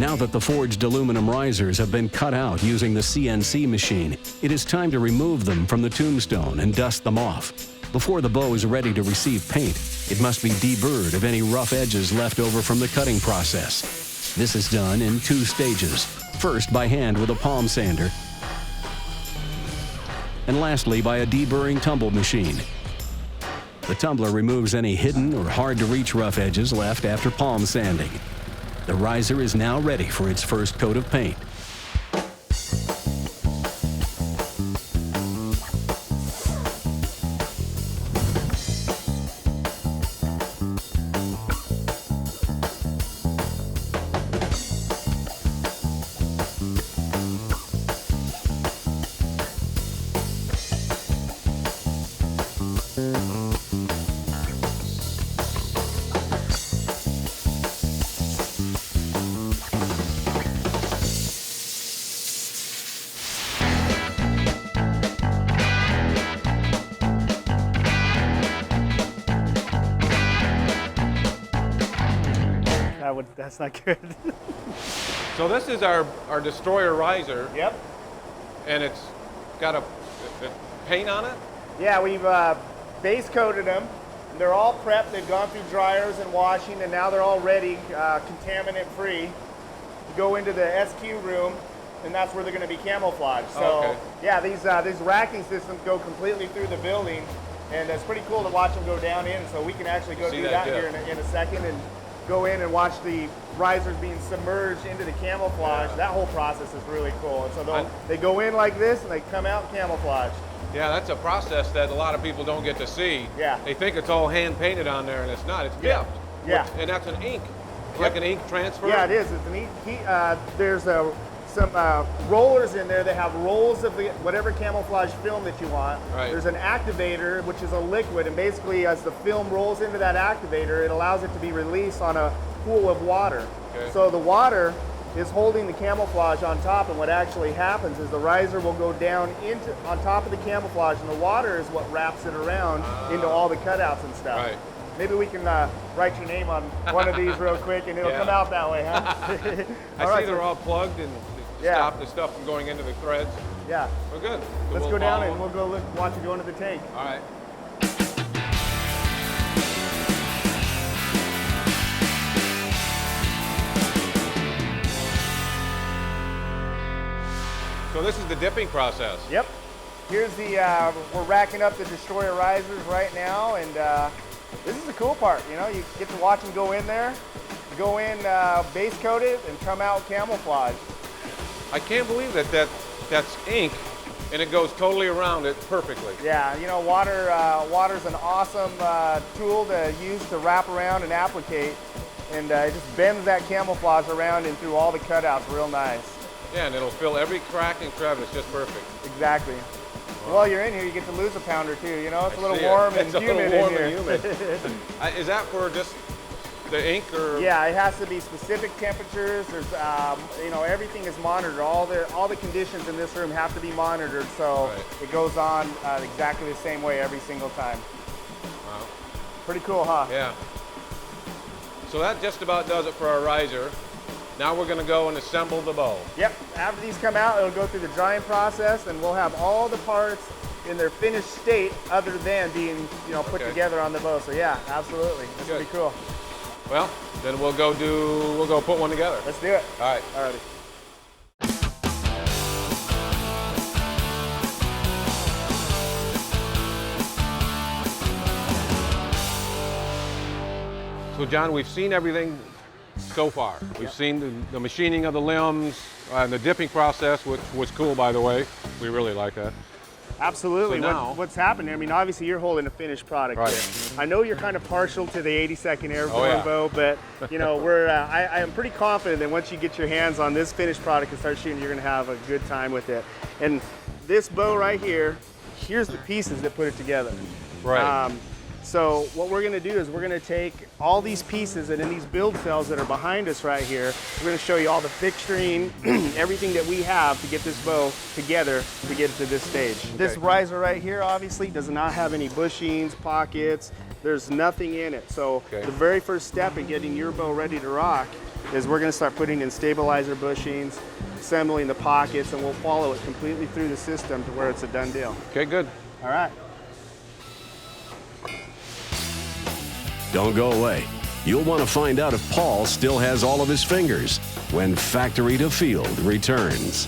Now that the forged aluminum risers have been cut out using the CNC machine, it is time to remove them from the tombstone and dust them off. Before the bow is ready to receive paint, it must be deburred of any rough edges left over from the cutting process. This is done in 2 stages. First by hand with a palm sander, and lastly by a deburring tumble machine. The tumbler removes any hidden or hard-to-reach rough edges left after palm sanding. The riser is now ready for its first coat of paint. That's not good. So this is our destroyer riser. Yep. And it's got a paint on it? Yeah, we've base coated them. They're all prepped. They've gone through dryers and washing, and now they're all ready, contaminant free, to go into the SQ room, and that's where they're going to be camouflaged. So okay. Yeah, these racking systems go completely through the building, and it's pretty cool to watch them go down in. So we can actually go do that here in a second and go in and watch the risers being submerged into the camouflage. Yeah. That whole process is really cool. And so they go in like this and they come out camouflaged. Yeah, that's a process that a lot of people don't get to see. Yeah. They think it's all hand painted on there, and it's not. It's dipped. Yeah. And that's an ink. Like an ink transfer? Yeah, it is. It's an ink. There's some rollers in there that have rolls of whatever camouflage film that you want. Right. There's an activator, which is a liquid, and basically as the film rolls into that activator, it allows it to be released on a pool of water. Okay. So the water is holding the camouflage on top, and what actually happens is the riser will go down on top of the camouflage, and the water is what wraps it around into all the cutouts and stuff. Right. Maybe we can write your name on one of these real quick, and it'll come out that way, huh? I see they're all plugged and stop the stuff from going into the threads. Yeah. We're good. So Let's go down and we'll go watch it go into the tank. All right. So this is the dipping process. Yep. Here's the, we're racking up the destroyer risers right now, and this is the cool part, you know, you get to watch them go in there, go in base coated and come out camouflage. I can't believe that's ink, and it goes totally around it perfectly. Yeah, you know, water's an awesome tool to use to wrap around and applicate, and it just bends that camouflage around and through all the cutouts real nice. Yeah, and it'll fill every crack and crevice just perfect. Exactly. Wow. While you're in here, you get to lose a pound or two. You know, it's a little warm and humid in here. Is that for just the ink, or? Yeah, it has to be specific temperatures. There's, you know, everything is monitored. All the conditions in this room have to be monitored, so it goes on exactly the same way every single time. Wow. Pretty cool, huh? Yeah. So that just about does it for our riser. Now we're going to go and assemble the bow. Yep. After these come out, it'll go through the drying process, and we'll have all the parts in their finished state, other than being, you know, put together on the bow. So yeah, absolutely. This will be cool. Well, then we'll go put one together. Let's do it. All right. All righty. So John, we've seen everything so far. We've seen the machining of the limbs and the dipping process, which was cool, by the way. We really like that. Absolutely. So now, what's happening? I mean, obviously you're holding a finished product here. I know you're kind of partial to the 82nd Airborne bow, but you know, I am pretty confident that once you get your hands on this finished product and start shooting, you're going to have a good time with it. And this bow right here, here's the pieces that put it together. Right. So what we're going to do is we're going to take all these pieces, and in these build cells that are behind us right here, we're going to show you all the fixturing, everything that we have to get this bow together to get it to this stage. Okay. This riser right here obviously does not have any bushings, pockets, there's nothing in it. So the very first step in getting your bow ready to rock is we're going to start putting in stabilizer bushings, assembling the pockets, and we'll follow it completely through the system to where it's a done deal. Okay, good. All right. Don't go away. You'll want to find out if Paul still has all of his fingers when Factory to Field returns.